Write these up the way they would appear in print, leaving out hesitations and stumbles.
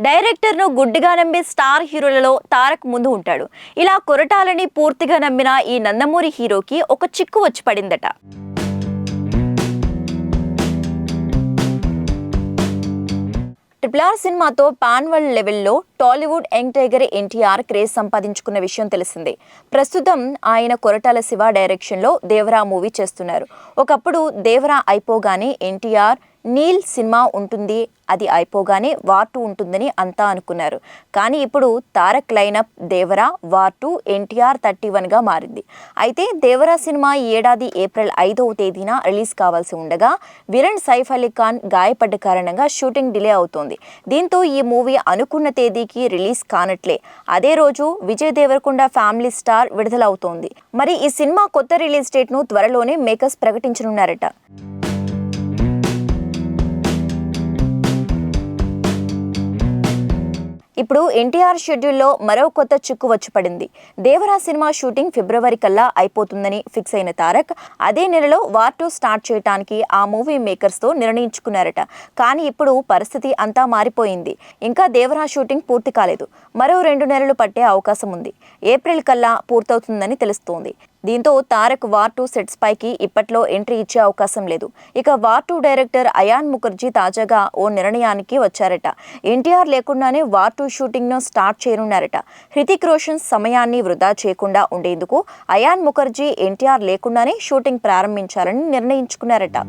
డైరెక్టర్ను గుడ్డిగా నమ్మే స్టార్ హీరోలలో తారక్ ముందు ఉంటాడు. ఇలా కొరటాలని పూర్తిగా నమ్మిన ఈ నందమూరి హీరోకి ఒక చిక్కు వచ్చి పడిందట. RRR సినిమాతో పాన్ వరల్డ్ లెవెల్లో Tollywood young tiger NTR craze సంపాదించుకున్న విషయం తెలిసిందే. ప్రస్తుతం ఆయన కొరటాల శివ డైరెక్షన్లో దేవరా మూవీ చేస్తున్నారు. ఒకప్పుడు దేవరా అయిపోగానే ఎన్టీఆర్ నీల్ సినిమా ఉంటుంది, అది అయిపోగానే వార్ 2 ఉంటుందని అంతా అనుకున్నారు. కానీ ఇప్పుడు తారక్ లైనప్ దేవరా, వార్ 2, ఎన్టీఆర్ 31గా మారింది. అయితే దేవరా సినిమా ఈ ఏడాది ఏప్రిల్ 5వ తేదీన రిలీజ్ కావాల్సి ఉండగా విలన్ సైఫ్ అలీ ఖాన్ గాయపడ్డ కారణంగా షూటింగ్ డిలే అవుతోంది. దీంతో ఈ మూవీ అనుకున్న తేదీకి రిలీజ్ కానట్లే అదే రోజు విజయ్ దేవరకొండ ఫ్యామిలీ స్టార్ విడుదలవుతోంది. మరి ఈ సినిమా కొత్త రిలీజ్ డేట్ను త్వరలోనే మేకర్స్ ప్రకటించనున్నారట. ఇప్పుడు ఎన్టీఆర్ షెడ్యూల్లో మరో కొత్త చిక్కు వచ్చి పడింది. దేవరా సినిమా షూటింగ్ ఫిబ్రవరి కల్లా అయిపోతుందని ఫిక్స్ అయిన తారక్ అదే నెలలో వార్ 2 స్టార్ట్ చేయడానికి ఆ మూవీ మేకర్స్తో నిర్ణయించుకున్నారట. కానీ ఇప్పుడు పరిస్థితి అంతా మారిపోయింది. ఇంకా దేవరా షూటింగ్ పూర్తి కాలేదు. మరో 2 నెలలు పట్టే అవకాశం ఉంది. ఏప్రిల్ కల్లా పూర్తవుతుందని తెలుస్తోంది. దీంతో తారక్ వార్ 2 సెట్స్ పైకి ఇప్పట్లో ఎంట్రీ ఇచ్చే అవకాశం లేదు. ఇక వార్ 2 డైరెక్టర్ అయాన్ ముఖర్జీ తాజాగా ఓ నిర్ణయానికి వచ్చారట. ఎన్టీఆర్ లేకుండానే వార్ 2 షూటింగ్ను స్టార్ట్ చేయనున్నారట. హృతిక్ రోషన్ సమయాన్ని వృధా చేయకుండా ఉండేందుకు అయాన్ ముఖర్జీ ఎన్టీఆర్ లేకుండానే షూటింగ్ ప్రారంభించాలని నిర్ణయించుకున్నారట.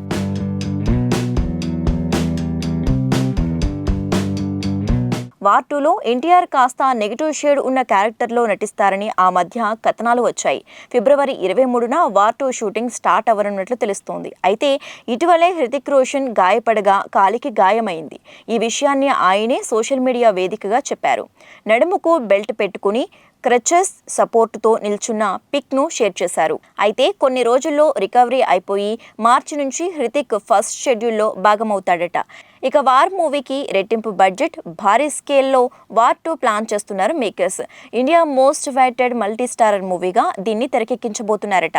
వార్ 2లో ఎన్టీఆర్ కాస్త నెగిటివ్ షేడ్ ఉన్న క్యారెక్టర్లో నటిస్తారని ఆ మధ్య కథనాలు వచ్చాయి. ఫిబ్రవరి 23న వార్ 2 షూటింగ్ స్టార్ట్ అవ్వనున్నట్లు తెలుస్తోంది. అయితే ఇటీవలే హృతిక్ రోషన్ గాయపడగా కాలికి గాయమైంది. ఈ విషయాన్ని ఆయనే సోషల్ మీడియా వేదికగా చెప్పారు. నడుముకు బెల్ట్ పెట్టుకుని క్రచెస్ సపోర్టుతో నిల్చున్న పిక్ను షేర్ చేశారు. అయితే కొన్ని రోజుల్లో రికవరీ అయిపోయి మార్చి నుంచి హృతిక్ ఫస్ట్ షెడ్యూల్లో భాగమవుతాడట. ఇక వార్ మూవీకి రెట్టింపు బడ్జెట్, భారీ స్కేల్లో వార్ 2 ప్లాన్ చేస్తున్నారు makers. India most awaited multi starrer మూవీగా దీన్ని తెరకెక్కించబోతున్నారట.